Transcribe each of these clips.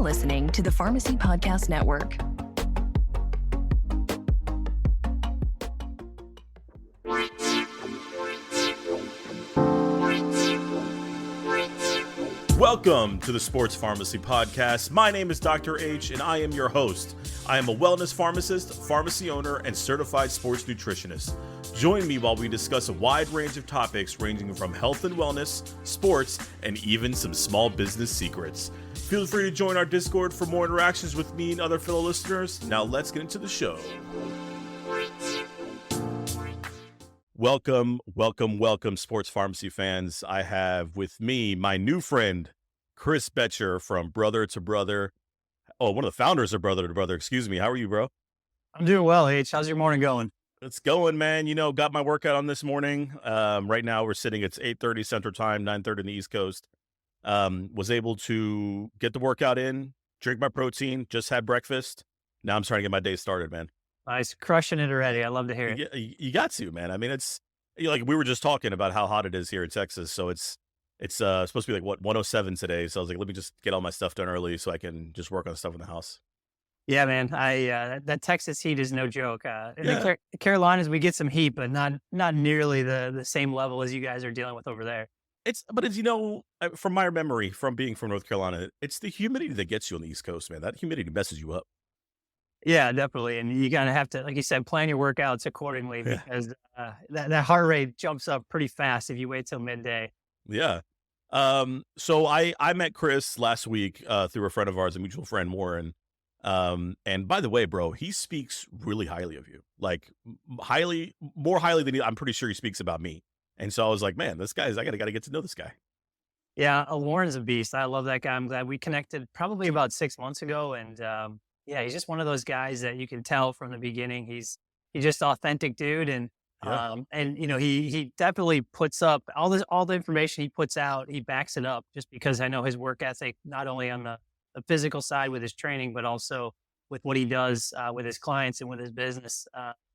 listening to the Pharmacy Podcast Network. Welcome to the Sports Pharmacy Podcast. My name is Dr. H, and I am your host. I am a wellness pharmacist, pharmacy owner, and certified sports nutritionist. Join me while we discuss a wide range of topics ranging from health and wellness, sports, and even some small business secrets. Feel free to join our Discord for more interactions with me and other fellow listeners. Now let's get into the show. Welcome, sports pharmacy fans. I have with me my new friend, Chris Boettcher from Brother to Brother. Oh, one of the founders of Brother to Brother. Excuse me. How are you, bro? I'm doing well, H. How's your morning going? It's going, man. You know, got my workout on this morning. Right now we're sitting, it's 8:30 Central Time, 9:30 on the East Coast. Was able to get the workout in, drink my protein, just had breakfast. Now I'm starting to get my day started, man. Nice. Crushing it already. I love to hear it. You got to, man. I mean, it's like we were just talking about how hot it is here in Texas. So it's supposed to be like, 107 today. So I was like, let me just get all my stuff done early so I can just work on stuff in the house. Yeah, man. That Texas heat is no joke. In the Carolinas, we get some heat, but not nearly the same level as you guys are dealing with over there. But it's, you know, from my memory, from being from North Carolina, it's the humidity that gets you on the East Coast, man. That humidity messes you up. Yeah, definitely. And you gotta have to, like you said, plan your workouts accordingly because that heart rate jumps up pretty fast if you wait till midday. Yeah. So I met Chris last week through a friend of ours, a mutual friend, Warren. And by the way, bro, he speaks really highly of you, like more highly than I'm pretty sure he speaks about me. And so I was like, man, I gotta get to know this guy. Yeah, Lauren's a beast. I love that guy. I'm glad we connected probably about 6 months ago. And yeah, he's just one of those guys that you can tell from the beginning. He's just authentic dude. And you know, he definitely puts up all the information he puts out. He backs it up just because I know his work ethic, not only on the physical side with his training, but also with what he does with his clients and with his business.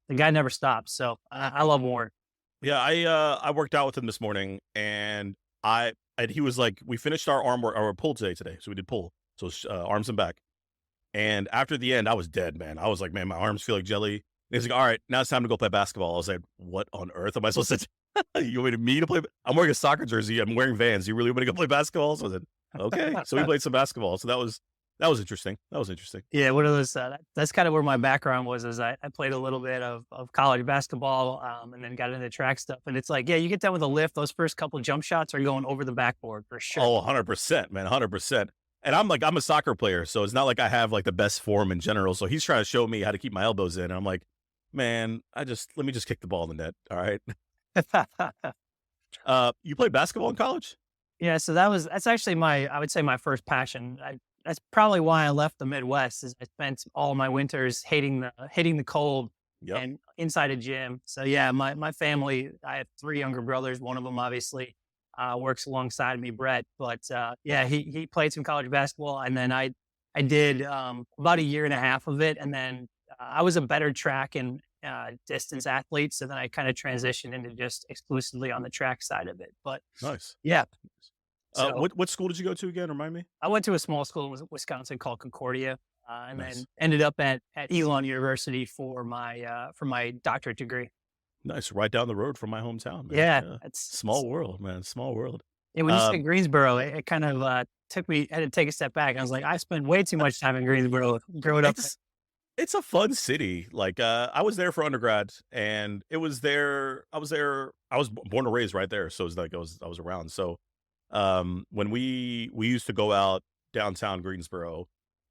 The guy never stops. So I love Warren. Yeah, I worked out with him this morning, and he was like, we finished our pull today, so we did pull, so arms and back. And after the end, I was dead, man. I was like, man, my arms feel like jelly. And he's like, all right, now it's time to go play basketball. I was like, what on earth am I supposed to do? You want me to play? I'm wearing a soccer jersey. I'm wearing Vans. You really want me to go play basketball? So I said, okay. So we played some basketball. So that was interesting. Yeah, one of those. That's kind of where my background was. Is I played a little bit of college basketball, and then got into track stuff. And it's like, yeah, you get done with a lift. Those first couple jump shots are going over the backboard for sure. Oh, 100%, man, 100%. And I'm a soccer player, so it's not like I have like the best form in general. So he's trying to show me how to keep my elbows in. And I'm like, man, let me just kick the ball in the net. All right. You played basketball in college? Yeah, so that's actually I would say my first passion. That's probably why I left the Midwest. Is I spent all my winters hating the cold and inside a gym. So yeah, my family, I have 3 younger brothers. One of them obviously works alongside me, Brett. But yeah, he played some college basketball, and then I did about a year and a half of it, and then I was a better track and distance athlete. So then I kind of transitioned into just exclusively on the track side of it. But nice. Yeah. So, what school did you go to again? Remind me. I went to a small school in Wisconsin called Concordia, and then ended up at Elon University for my doctorate degree. Nice, right down the road from my hometown, man. Yeah. It's small world, man. Small world. And when you said Greensboro, it kind of I had to take a step back. I was like, I spent way too much time in Greensboro growing up. It's a fun city. Like I was there for undergrad, and I was born and raised right there, so it's like I was around. So when we used to go out downtown Greensboro,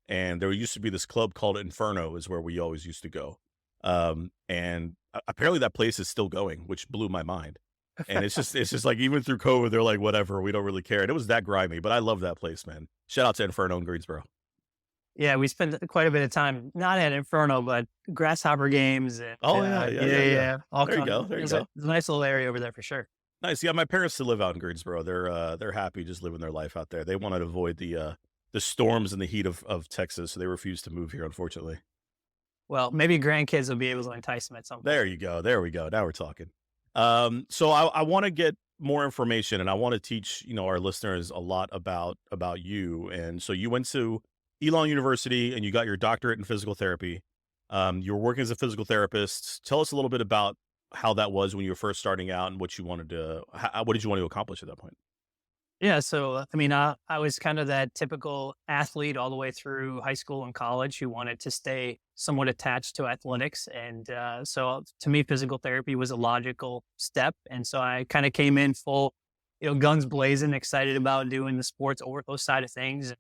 and there used to be this club called Inferno is where we always used to go. And apparently that place is still going, which blew my mind. And it's just like, even through COVID, they're like, whatever, we don't really care. And it was that grimy, but I love that place, man. Shout out to Inferno in Greensboro. Yeah, we spent quite a bit of time, not at Inferno, but Grasshopper games. And, yeah. All there you go. It's a nice little area over there for sure. Nice. Yeah, my parents still live out in Greensboro. They're happy just living their life out there. They want to avoid the storms and the heat of Texas, so they refuse to move here, unfortunately. Well, maybe grandkids will be able to entice them at some point. There you go. There we go. Now we're talking. So I want to get more information, and I want to teach, our listeners a lot about you. And so you went to Elon University and you got your doctorate in physical therapy. You were working as a physical therapist. Tell us a little bit about how that was when you were first starting out and what you wanted to, what did you want to accomplish at that point? Yeah, so I mean, I was kind of that typical athlete all the way through high school and college who wanted to stay somewhat attached to athletics, and so to me, physical therapy was a logical step, and so I kind of came in full, guns blazing, excited about doing the sports ortho side of things.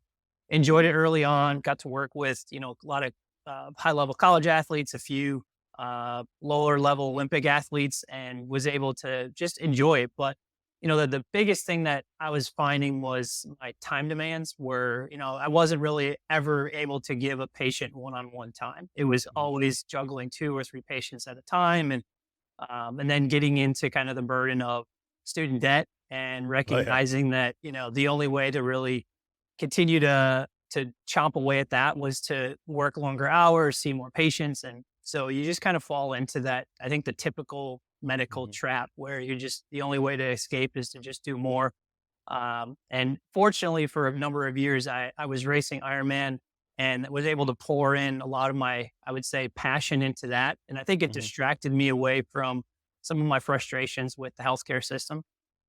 Enjoyed it early on. Got to work with a lot of high level college athletes, a few lower level Olympic athletes, and was able to just enjoy it, but the biggest thing that I was finding was my time demands were, I wasn't really ever able to give a patient one-on-one time. It was Mhm. always juggling 2 or 3 patients at a time. And then getting into kind of the burden of student debt and Oh yeah. recognizing that, the only way to really continue to chomp away at that was to work longer hours, see more patients. And so you just kind of fall into that, I think the typical medical Mhm. trap where you just, the only way to escape is to just do more. And fortunately for a number of years, I was racing Ironman and was able to pour in a lot of my, I would say, passion into that. And I think it Mhm. distracted me away from some of my frustrations with the healthcare system.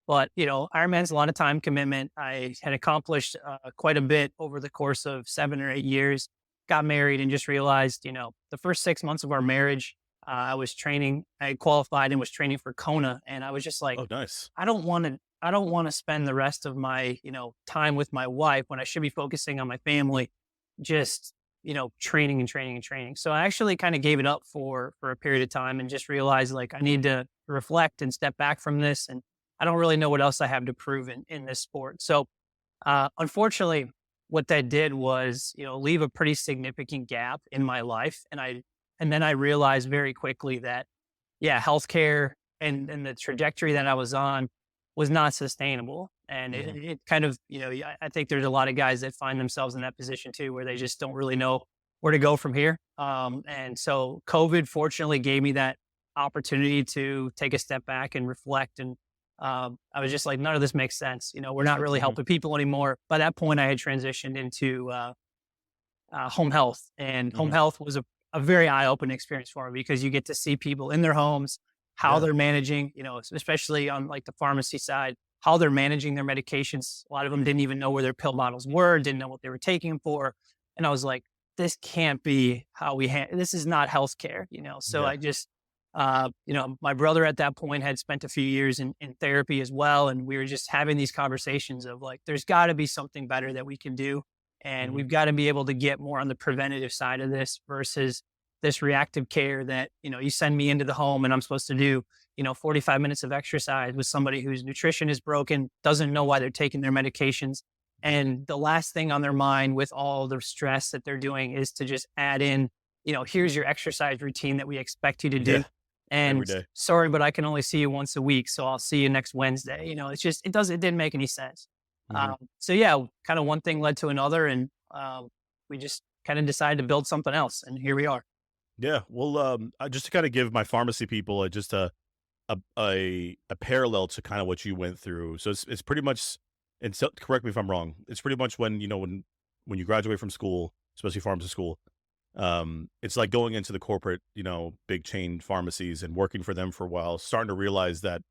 But, Ironman's a lot of time commitment. I had accomplished quite a bit over the course of 7 or 8 years, got married and just realized, the first 6 months of our marriage, I was training, I qualified and was training for Kona. And I was just like, Oh, nice. I don't want to spend the rest of my, time with my wife when I should be focusing on my family, just, training and training and training. So I actually kind of gave it up for a period of time and just realized like I need to reflect and step back from this. And I don't really know what else I have to prove in this sport. So unfortunately, what that did was, leave a pretty significant gap in my life. And then I realized very quickly that, yeah, healthcare and the trajectory that I was on was not sustainable. And Mhm. it kind of, I think there's a lot of guys that find themselves in that position too, where they just don't really know where to go from here. And so COVID fortunately gave me that opportunity to take a step back and reflect. And I was just like, none of this makes sense. We're not really Mhm. helping people anymore. By that point, I had transitioned into home health, and home Mhm. health was a very eye-opening experience for me because you get to see people in their homes, how Yeah. they're managing, especially on like the pharmacy side, how they're managing their medications. A lot of them didn't even know where their pill bottles were, didn't know what they were taking them for, and I was like, this can't be how this is not healthcare, So Yeah. I just, my brother at that point had spent a few years in therapy as well, and we were just having these conversations of like, there's got to be something better that we can do, and Mhm. we've got to be able to get more on the preventative side of this versus this reactive care that, you send me into the home and I'm supposed to do, 45 minutes of exercise with somebody whose nutrition is broken, doesn't know why they're taking their medications. And the last thing on their mind with all the stress that they're doing is to just add in, here's your exercise routine that we expect you to do. Yeah. Every And day. sorry, but I can only see you once a week. So I'll see you next Wednesday. It's just, it didn't make any sense. Mhm. So yeah, kind of one thing led to another, and we just kind of decided to build something else, and here we are. Yeah. Well, just to kind of give my pharmacy people just a parallel to kind of what you went through. So it's pretty much, and so, correct me if I'm wrong. It's pretty much when when you graduate from school, especially pharmacy school. It's like going into the corporate, big chain pharmacies and working for them for a while, starting to realize that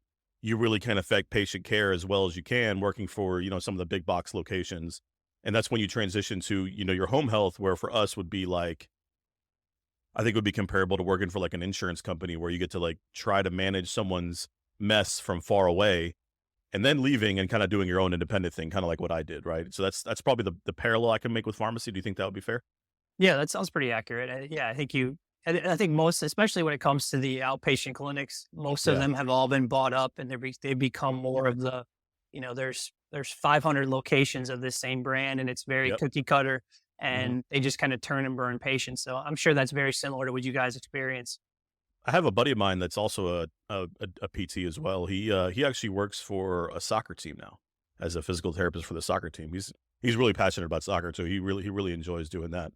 you really can affect patient care as well as you can working for, some of the big box locations. And that's when you transition to, your home health, where for us would be like, I think it would be comparable to working for like an insurance company where you get to like try to manage someone's mess from far away and then leaving and kind of doing your own independent thing, kind of like what I did. Right. So that's probably the parallel I can make with pharmacy. Do you think that would be fair? Yeah, that sounds pretty accurate. Yeah, I think I think most, especially when it comes to the outpatient clinics, most of Yeah. them have all been bought up, and they become more of the, there's 500 locations of this same brand, and it's very Yep. cookie cutter, Mhm. and they just kind of turn and burn patients. So I'm sure that's very similar to what you guys experience. I have a buddy of mine that's also a PT as well. He actually works for a soccer team now as a physical therapist for the soccer team. He's really passionate about soccer, so he really enjoys doing that.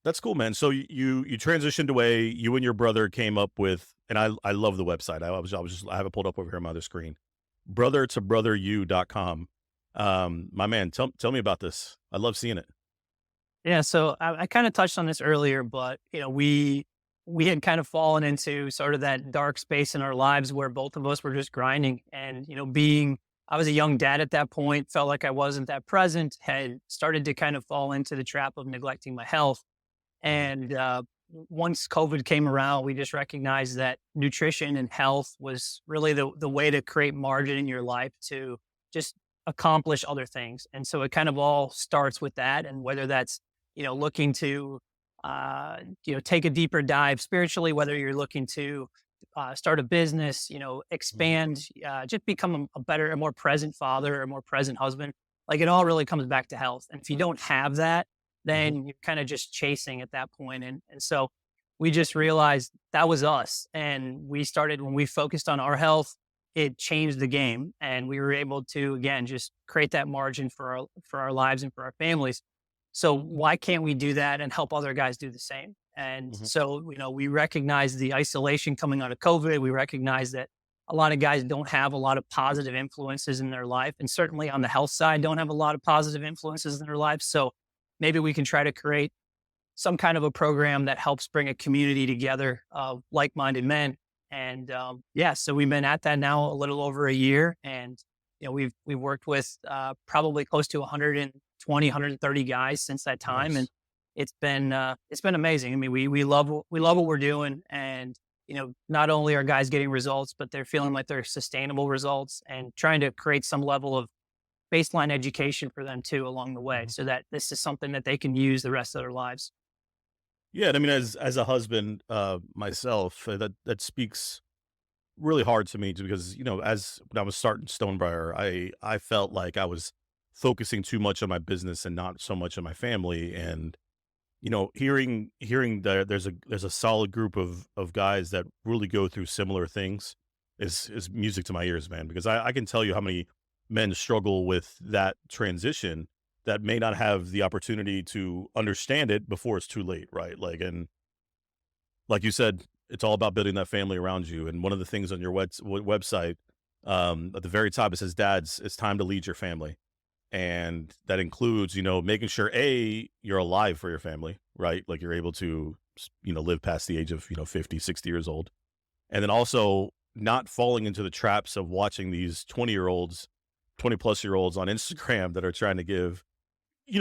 That's cool, man. So you transitioned away. You and your brother came up with, and I love the website. I have it pulled up over here on my other screen. Brother2brotheryou.com. My man, tell me about this. I love seeing it. Yeah, so I kind of touched on this earlier, but we had kind of fallen into sort of that dark space in our lives where both of us were just grinding, and being I was a young dad at that point, felt like I wasn't that present, had started to kind of fall into the trap of neglecting my health, Mhm. and once COVID came around, we just recognized that nutrition and health was really the way to create margin in your life to just accomplish other things. And so it kind of all starts with that. And whether that's, looking to, take a deeper dive spiritually, whether you're looking to start a business, Mhm. expand, just become a better, a more present father, a more present husband. Like it all really comes back to health. And if you don't have that, Mhm. then you're kind of just chasing at that point. And so we just realized that was us. And we started when we focused on our health, it changed the game. And we were able to again just create that margin for our lives and for our families. So why can't we do that and help other guys do the same? And Mhm. so, we recognize the isolation coming out of COVID. We recognize that a lot of guys don't have a lot of positive influences in their life. And certainly on the health side, don't have a lot of positive influences in their life. So maybe we can try to create some kind of a program that helps bring a community together of like-minded men. And yeah, so we've been at that now a little over a year, and we've worked with probably close to 120, 130 guys since that time, and Nice. it's been amazing. I mean, we love what we're doing, and not only are guys getting results, but they're feeling like they're sustainable results, and trying to create some level of baseline education for them too along the way, Mhm. so that this is something that they can use the rest of their lives. Yeah, and I mean, as a husband myself, that speaks really hard to me, because as when I was starting Stonebriar, I felt like I was focusing too much on my business and not so much on my family. And hearing that there's a solid group of guys that really go through similar things is music to my ears, man. Because I can tell you how many men struggle with that transition that may not have the opportunity to understand it before it's too late, right? And like you said, it's all about building that family around you. And one of the things on your website, at the very top, it says, "Dads, it's time to lead your family." And that includes, making sure you're alive for your family, right? Like you're able to, live past the age of 50, 60 years old, and then also not falling into the traps of watching these 20-year-olds, 20-plus-year-olds on Instagram that are trying to give.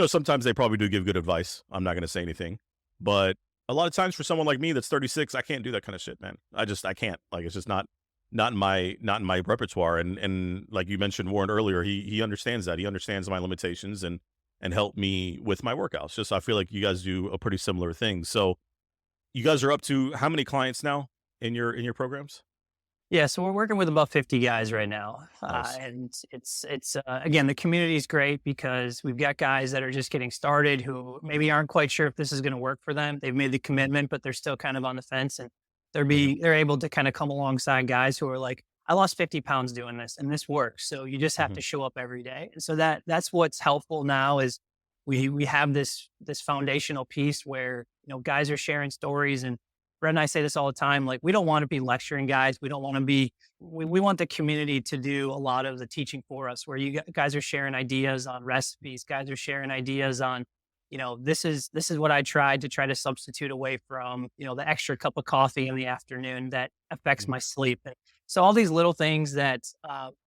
Sometimes they probably do give good advice. I'm not going to say anything, but a lot of times for someone like me that's 36, I can't do that kind of shit, man. I can't. Like it's just not in my repertoire. And like you mentioned Warren earlier, he understands that. He understands my limitations and helped me with my workouts. Just I feel like you guys do a pretty similar thing. So you guys are up to how many clients now in your programs? Yeah, so we're working with about 50 guys right now, Nice. and it's again, the community is great because we've got guys that are just getting started who maybe aren't quite sure if this is going to work for them. They've made the commitment, but they're still kind of on the fence, and Hmm. they're able to kind of come alongside guys who are like, I lost 50 pounds doing this, and this works. So you just have Hmm. to show up every day, and so that's what's helpful now is we have this foundational piece where guys are sharing stories. And Brett and I say this all the time. Like, we don't want to be lecturing guys. We don't want to be, we want the community to do a lot of the teaching for us, where guys are sharing ideas on recipes. Guys are sharing ideas on, this is what I tried to try to substitute away from, the extra cup of coffee in the afternoon that affects Hmm. my sleep. And so all these little things that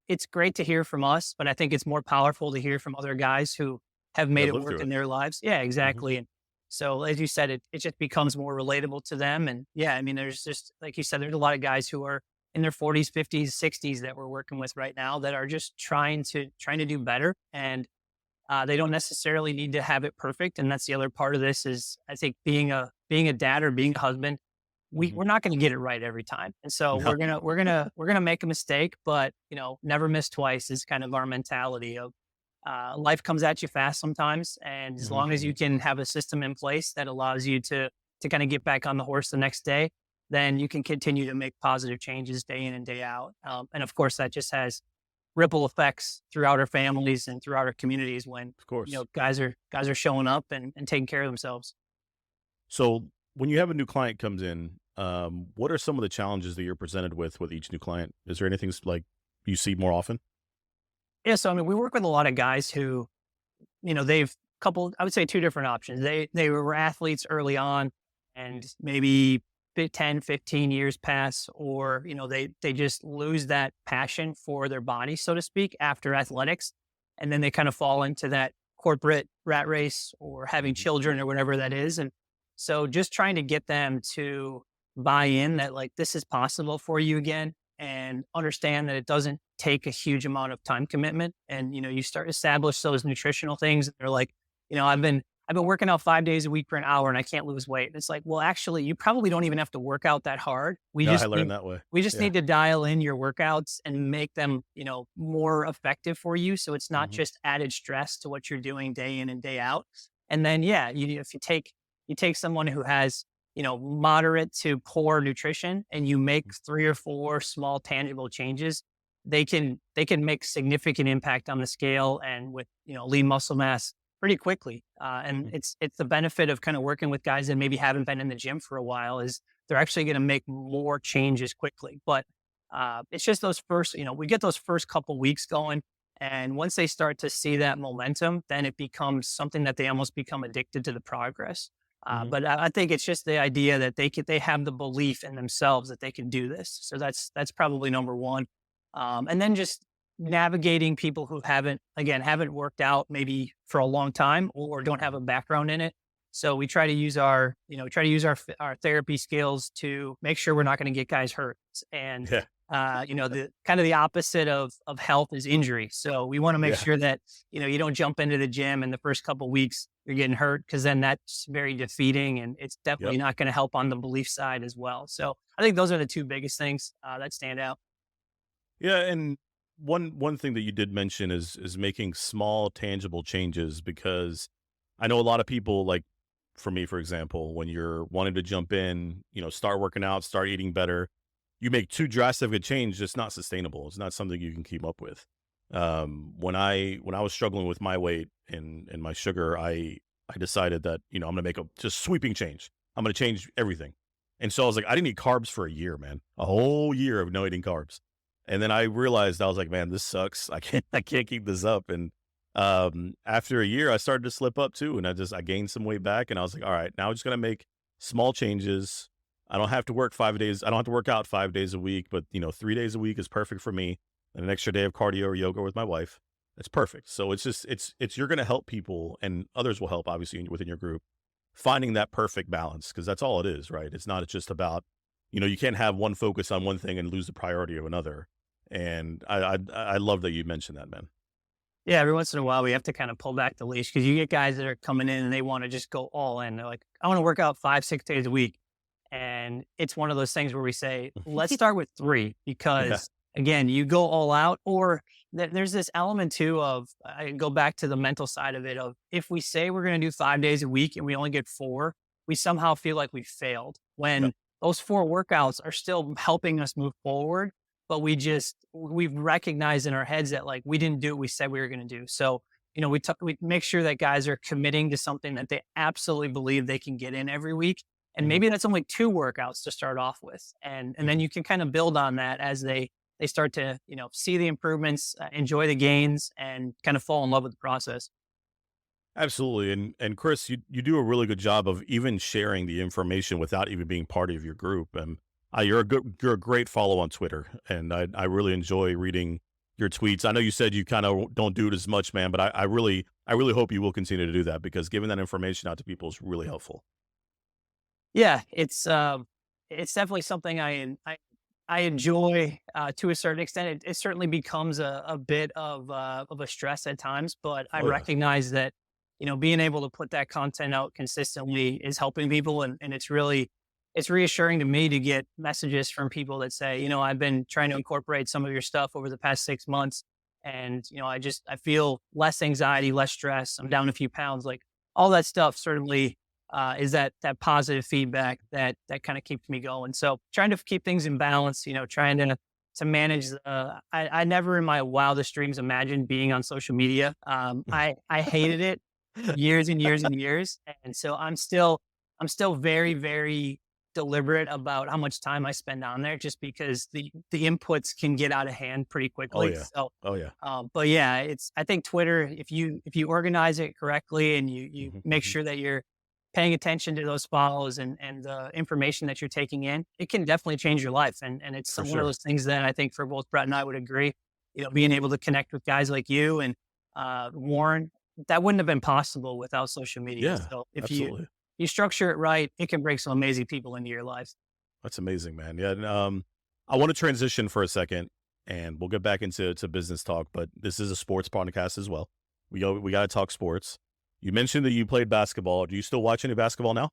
it's great to hear from us, but I think it's more powerful to hear from other guys who have made Yeah, it live work through in it. their lives. Yeah, Hmm. exactly. And so, as you said, it just becomes more relatable to them. And yeah, I mean, there's just like you said, there's a lot of guys who are in their 40s, 50s, 60s that we're working with right now that are just trying to do better, and they don't necessarily need to have it perfect. And that's the other part of this is I think being a dad or being a husband, Hmm. we're not going to get it right every time, and so No. we're gonna make a mistake, but never miss twice is kind of our mentality of life comes at you fast sometimes, and as Hmm. long as you can have a system in place that allows you to kind of get back on the horse the next day, then you can continue to make positive changes day in and day out. And of course, that just has ripple effects throughout our families and throughout our communities when Of course. guys are showing up and taking care of themselves. So when you have a new client comes in, what are some of the challenges that you're presented with each new client? Is there anything like you see more often? Yeah, so I mean, we work with a lot of guys who they've I would say two different options. They were athletes early on, and maybe 10, 15 years pass, or, they just lose that passion for their body, so to speak, after athletics. And then they kind of fall into that corporate rat race or having children or whatever that is. And so just trying to get them to buy in that, like, this is possible for you again, and understand that it doesn't take a huge amount of time commitment. And, you start to establish those nutritional things. And they're like, I've been working out 5 days a week for an hour and I can't lose weight. And it's like, well, actually, you probably don't even have to work out that hard. No, I learned that way. We just Yeah. need to dial in your workouts and make them, more effective for you. So it's not Mhm. just added stress to what you're doing day in and day out. And then, yeah, if you take someone who has, moderate to poor nutrition, and you make 3 or 4 small tangible changes, they can make significant impact on the scale and with, lean muscle mass pretty quickly. And Mhm. it's the benefit of kind of working with guys that maybe haven't been in the gym for a while, is they're actually going to make more changes quickly. But it's just those first, we get those first couple weeks going. And once they start to see that momentum, then it becomes something that they almost become addicted to the progress. Mhm. But I think it's just the idea that they have the belief in themselves that they can do this. So that's probably number one. And then just navigating people who haven't worked out maybe for a long time or don't have a background in it. So we try to use our therapy skills to make sure we're not going to get guys hurt. And Yeah. the kind of the opposite of health is injury. So we want to make Yeah. sure that, you don't jump into the gym in the first couple of weeks, you're getting hurt, because then that's very defeating, and it's definitely Yep. not going to help on the belief side as well. So I think those are the two biggest things that stand out. Yeah, and one thing that you did mention is making small tangible changes, because I know a lot of people, like for me, for example, when you're wanting to jump in, start working out, start eating better, you make too drastic a change, it's not sustainable. It's not something you can keep up with. When I was struggling with my weight and my sugar, I decided that, I'm gonna make a just sweeping change. I'm gonna change everything. And so I was like, I didn't eat carbs for a year, man. A whole year of no eating carbs. And then I realized, I was like, man, this sucks. I can't keep this up. And after a year, I started to slip up too. And I gained some weight back, and I was like, all right, now I'm just gonna make small changes. I don't have to work 5 days. I don't have to work out 5 days a week, but 3 days a week is perfect for me. And an extra day of cardio or yoga with my wife, it's perfect. So it's just, you're going to help people, and others will help, obviously, within your group, finding that perfect balance. Cause that's all it is, right? It's not just about, you can't have one focus on one thing and lose the priority of another. And I love that you mentioned that, man. Yeah, every once in a while we have to kind of pull back the leash, because you get guys that are coming in and they want to just go all in. They're like, I want to work out 5, 6 days a week. And it's one of those things where we say, let's start with 3, because again, you go all out, or there's this element too of, I go back to the mental side of it, of if we say we're going to do 5 days a week and we only get 4, we somehow feel like we failed, when those 4 workouts are still helping us move forward. But we've recognized in our heads that, like, we didn't do what we said we were going to do. So, we make sure that guys are committing to something that they absolutely believe they can get in every week. And maybe that's only 2 workouts to start off with. And then you can kind of build on that as they start to, see the improvements, enjoy the gains, and kind of fall in love with the process. Absolutely. And Chris, you do a really good job of even sharing the information without even being part of your group. And you're a great follow on Twitter, and I really enjoy reading your tweets. I know you said you kind of don't do it as much, man, but I really hope you will continue to do that, because giving that information out to people is really helpful. Yeah, it's definitely something I enjoy to a certain extent. It certainly becomes a bit of a stress at times, but I Oh, yeah. recognize that, being able to put that content out consistently is helping people. And it's reassuring to me to get messages from people that say, I've been trying to incorporate some of your stuff over the past 6 months. And, I feel less anxiety, less stress. I'm down a few pounds. Like, all that stuff certainly is that positive feedback that kind of keeps me going. So trying to keep things in balance, trying to manage. I never in my wildest dreams imagined being on social media. I hated it years and years and years. And so I'm still very, very deliberate about how much time I spend on there, just because the inputs can get out of hand pretty Oh quickly. yeah. So, Oh yeah. but yeah, I think Twitter, if you organize it correctly and you Hmm. make Hmm. sure that you're paying attention to those follows and the information that you're taking in, it can definitely change your life. And it's For one of sure. those things that I think for both Brett and I would agree, being able to connect with guys like you and Warren, that wouldn't have been possible without social media. Yeah. So if Absolutely. you structure it right, it can bring some amazing people into your life. That's amazing, man. Yeah. And, I want to transition for a second, and we'll get back into business talk. But this is a sports podcast as well. We got to talk sports. You mentioned that you played basketball. Do you still watch any basketball now?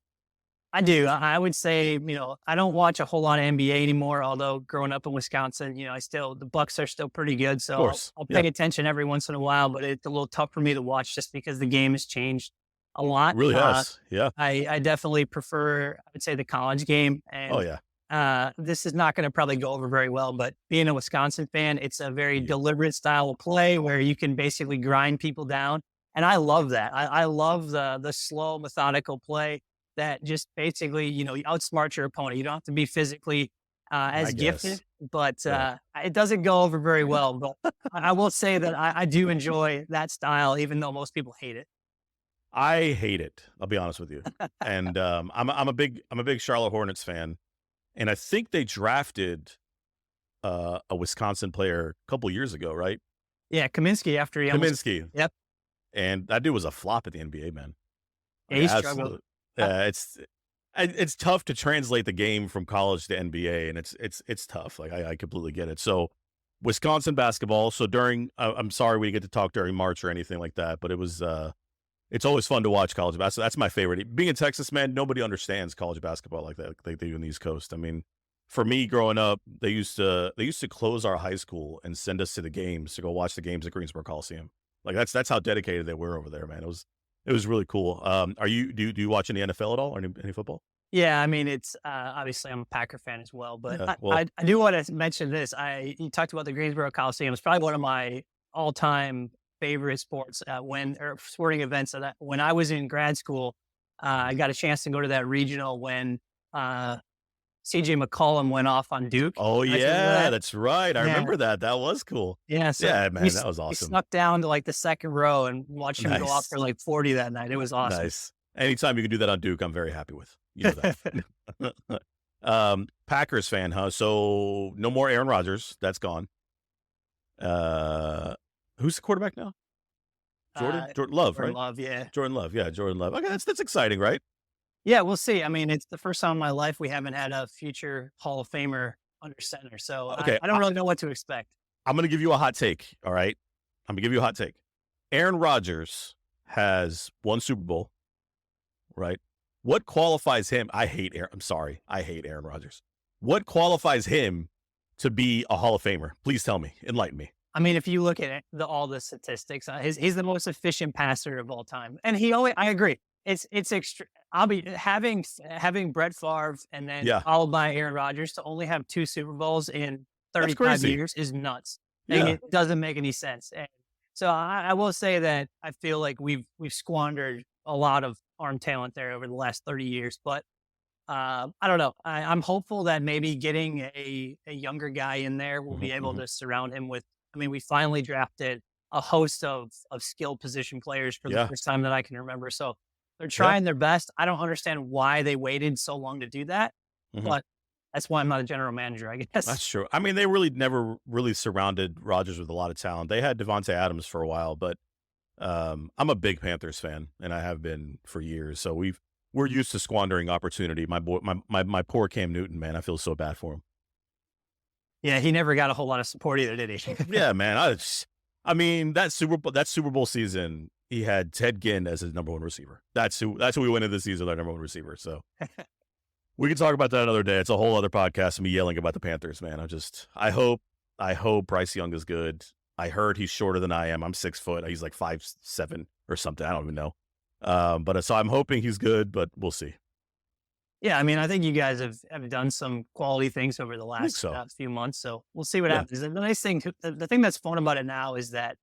I do. I would say, I don't watch a whole lot of NBA anymore, although growing up in Wisconsin, the Bucks are still pretty good. Of So course. I'll Yeah. pay attention every once in a while, but it's a little tough for me to watch just because the game has changed a lot. It really has. Yeah. I definitely prefer, I would say, the college game. Oh And yeah. this is not going to probably go over very well, but being a Wisconsin fan, it's a very Yeah. deliberate style of play where you can basically grind people down. And I love that. I love the slow, methodical play that just basically, you outsmart your opponent. You don't have to be physically I as guess. gifted, but Yeah. it doesn't go over very well. But I will say that I do enjoy that style, even though most people hate it. I hate it. I'll be honest with you. And I'm a big Charlotte Hornets fan, and I think they drafted a Wisconsin player a couple years ago, right? Yeah, Kaminsky after he almost, Kaminsky, yep, and that dude was a flop at the NBA, man. yeah, Like, he struggled. absolute. Yeah, it's tough to translate the game from college to NBA, and it's tough. Like I completely get it. So Wisconsin basketball. So during, I'm sorry we didn't get to talk during March or anything like that, but it was. It's always fun to watch college basketball. That's my favorite. Being a Texas man, nobody understands college basketball like that, like they do in the East Coast. I mean, for me growing up, they used to close our high school and send us to the games to go watch the games at Greensboro Coliseum. Like that's how dedicated they were over there, man. It was really cool. Do you watch any NFL at all or any football? Yeah, I mean, it's obviously I'm a Packer fan as well, but Yeah, well, I do want to mention this. You talked about the Greensboro Coliseum. It's probably one of my all-time favorite sports sporting events. When I was in grad school, I got a chance to go to that regional when CJ McCollum went off on Duke. oh You guys remember yeah, that? that's right. I Yeah, remember that. That was cool. yeah. So Yeah, man, that was we awesome. snuck down to like the second row and watched him go off Nice, for like 40 that night. It was awesome. nice. Anytime you can do that on Duke, I'm very happy with. You know that. Packers fan, huh? So no more Aaron Rodgers. That's gone. Who's the quarterback now? Jordan Love, Jordan right? Love, yeah. Jordan Love. Yeah, Jordan Love. Okay, that's exciting, right? Yeah, we'll see. I mean, it's the first time in my life we haven't had a future Hall of Famer under center. So Okay, I don't really know what to expect. I'm going to give you a hot take. All right, I'm going to give you a hot take. Aaron Rodgers has one Super Bowl, right? What qualifies him? I'm sorry. I hate Aaron Rodgers. What qualifies him to be a Hall of Famer? Please tell me. Enlighten me. I mean, if you look at it, all the statistics, he's the most efficient passer of all time, and I agree. It's extra. I'll be having Brett Favre and then Yeah, followed by Aaron Rodgers to only have 2 Super Bowls in that's 35 crazy. years is nuts. Like, Yeah. it doesn't make any sense. And so I will say that I feel like we've squandered a lot of arm talent there over the last 30 years. But I don't know. I'm hopeful that maybe getting a younger guy in there will be able Hmm. to surround him with. I mean, we finally drafted a host of skilled position players for the Yeah, first time that I can remember. So they're yeah. trying their best. I don't understand why they waited so long to do that, Hmm. but that's why I'm not a general manager, I guess. That's true. I mean, they really never really surrounded Rodgers with a lot of talent. They had Devontae Adams for a while, but I'm a big Panthers fan, and I have been for years. So we're used to squandering opportunity. My boy, my poor Cam Newton, man, I feel so bad for him. Yeah, he never got a whole lot of support either, did he? Yeah, man. I mean, that Super Bowl season, he had Ted Ginn as his number one receiver. That's who we went into the season, our number one receiver. So we can talk about that another day. It's a whole other podcast of me yelling about the Panthers, man. I hope Bryce Young is good. I heard he's shorter than I am. I'm 6 foot. He's like 5'7" or something. I don't even know. So I'm hoping he's good, but we'll see. Yeah, I mean, I think you guys have done some quality things over the I think last so. few months, so we'll see what Yeah. happens. And the nice thing, the thing that's fun about it now is that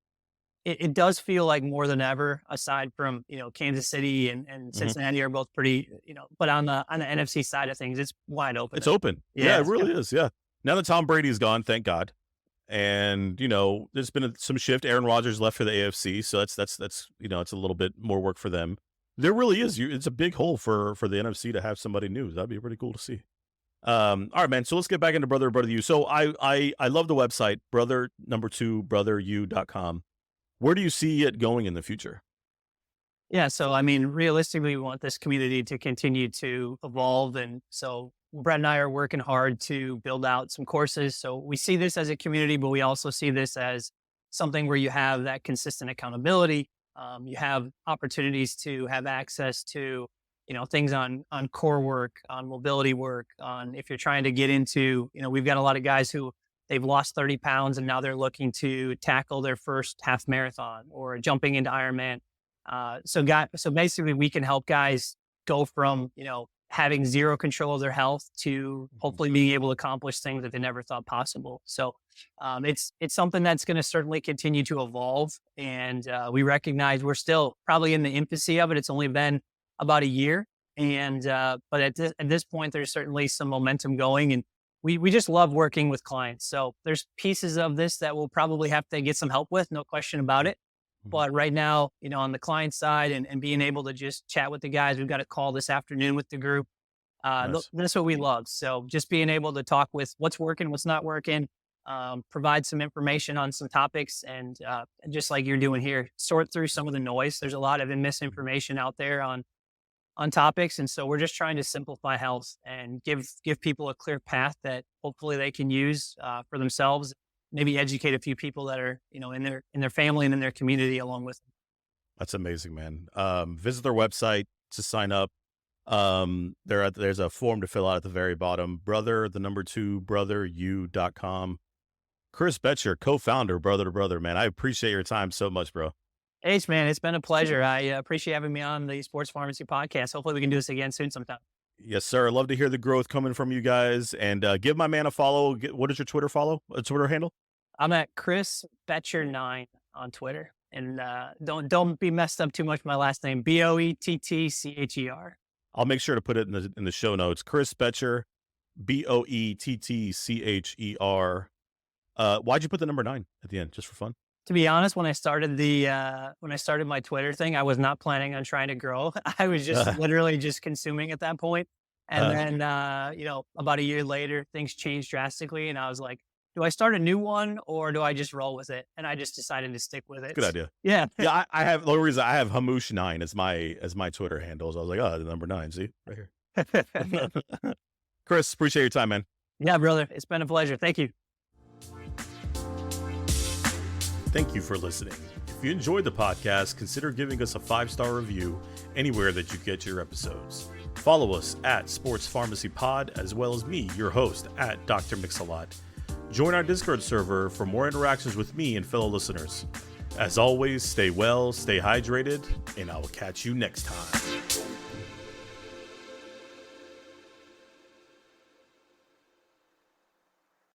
it does feel like more than ever, aside from, Kansas City and Mhm. Cincinnati are both pretty, but on the NFC side of things, it's wide open. It's open. Yeah, it really is. Yeah. Now that Tom Brady's gone, thank God. And there's been some shift. Aaron Rodgers left for the AFC, so that's it's a little bit more work for them. There really is. It's a big hole for the NFC to have somebody new. That'd be pretty cool to see. All right, man. So let's get back into Brother You. So I love the website, brotheryou.com. Where do you see it going in the future? Yeah. So, I mean, realistically, we want this community to continue to evolve. And so Brett and I are working hard to build out some courses. So we see this as a community, but we also see this as something where you have that consistent accountability. You have opportunities to have access to, things on core work, on mobility work, on if you're trying to get into, we've got a lot of guys who they've lost 30 pounds and now they're looking to tackle their first half marathon or jumping into Ironman. So basically we can help guys go from, having zero control of their health to hopefully being able to accomplish things that they never thought possible. So it's something that's going to certainly continue to evolve. And we recognize we're still probably in the infancy of it. It's only been about a year. And but at this point, there's certainly some momentum going. And we just love working with clients. So there's pieces of this that we'll probably have to get some help with, no question about it. But right now, on the client side and being able to just chat with the guys, we've got a call this afternoon with the group. Nice. That's what we love. So just being able to talk with what's working, what's not working, provide some information on some topics, and just like you're doing here, sort through some of the noise. There's a lot of misinformation out there on topics. And so we're just trying to simplify health and give people a clear path that hopefully they can use for themselves. Maybe educate a few people that are, in their family and in their community along with them. That's amazing, man. Visit their website to sign up. There's a form to fill out at the very bottom. brotheryou.com. Chris Boettcher, co-founder, Brother to Brother, man. I appreciate your time so much, bro. H, man, it's been a pleasure. I appreciate having me on the Sports Pharmacy podcast. Hopefully we can do this again soon sometime. Yes, sir. Love to hear the growth coming from you guys. And give my man a follow. What is your Twitter handle? I'm at Chris Boettcher9 on Twitter. And don't be messed up too much. My last name, Boettcher. I'll make sure to put it in the show notes. Chris Boettcher, Boettcher. Why'd you put the number 9 at the end? Just for fun? To be honest, when I started my Twitter thing, I was not planning on trying to grow. I was just literally just consuming at that point. And then, about a year later, things changed drastically. And I was like, do I start a new one or do I just roll with it? And I just decided to stick with it. Good idea. Yeah. Yeah. I have the reason I have Hamoosh9 as my Twitter handle. So I was like, the number 9. See right here. Chris, appreciate your time, man. Yeah, brother. It's been a pleasure. Thank you. Thank you for listening. If you enjoyed the podcast, consider giving us a 5-star review anywhere that you get your episodes. Follow us at Sports Pharmacy Pod, as well as me, your host, at Dr. Mix-a-Lot. Join our Discord server for more interactions with me and fellow listeners. As always, stay well, stay hydrated, and I will catch you next time.